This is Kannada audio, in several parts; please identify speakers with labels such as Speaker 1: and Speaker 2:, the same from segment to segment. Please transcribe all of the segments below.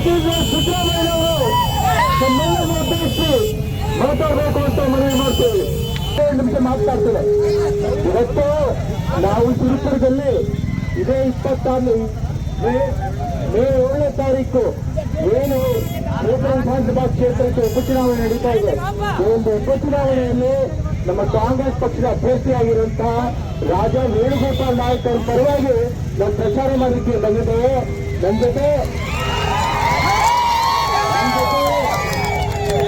Speaker 1: ಸಿದ್ದರಾಮಯ್ಯನವರು ತಮ್ಮೆಲ್ಲರನ್ನು ಉದ್ದೇಶಿಸಿ ಮಾತಾಡಬೇಕು ಅಂತ ಮನವಿ ಮಾಡ್ತೇವೆ. 2 ನಿಮಿಷ ಮಾತನಾಡ್ತೇವೆ. ಇವತ್ತು ನಾವು ಸುರಪುರದಲ್ಲಿ ಇದೇ 26 ಮೇ 7ನೇ ತಾರೀಕು ಏನು ವಿಧಾನಸಭಾ ಕ್ಷೇತ್ರಕ್ಕೆ ಉಪಚುನಾವಣೆ ನಡೀತಾ ಇದೆ. ಈ ಒಂದು ಉಪಚುನಾವಣೆಯಲ್ಲಿ ನಮ್ಮ ಕಾಂಗ್ರೆಸ್ ಪಕ್ಷದ ಅಭ್ಯರ್ಥಿಯಾಗಿರುವಂತಹ ರಾಜಾ ವೇಣುಗೋಪಾಲ್ ನಾಯಕ್ ಅವರ ಪರವಾಗಿ ನಾವು ಪ್ರಚಾರ ಮಾಡಲಿಕ್ಕೆ ಬಂದಿದ್ದೇವೆ. ನನ್ನ ಜೊತೆ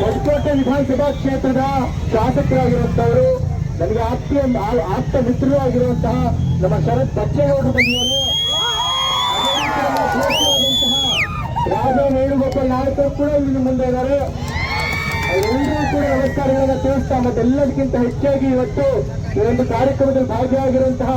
Speaker 1: ಹೊಸಕೋಟೆ ವಿಧಾನಸಭಾ ಕ್ಷೇತ್ರದ ಶಾಸಕರಾಗಿರುವಂತವರು, ನನಗೆ ಆಪ್ತ ಮಿತ್ರರು ಆಗಿರುವಂತಹ ನಮ್ಮ ಶರತ್ ಬಚ್ಚೇಗೌಡರು ಬಂದಿದ್ದಾರೆ. ರಾಜಾ ವೇಣುಗೋಪಾಲ್ ನಾಯಕರು ಕೂಡ ಇಲ್ಲಿ ಮುಂದೆ ಇದ್ದಾರೆ. ಎಲ್ಲರೂ ಕೂಡ ನಮಸ್ಕಾರಗಳನ್ನು ತಿಳಿಸ್ತಾ, ಮತ್ತೆಲ್ಲದಕ್ಕಿಂತ ಹೆಚ್ಚಾಗಿ ಇವತ್ತು ಈ ಒಂದು ಕಾರ್ಯಕ್ರಮದಲ್ಲಿ ಭಾಗಿಯಾಗಿರುವಂತಹ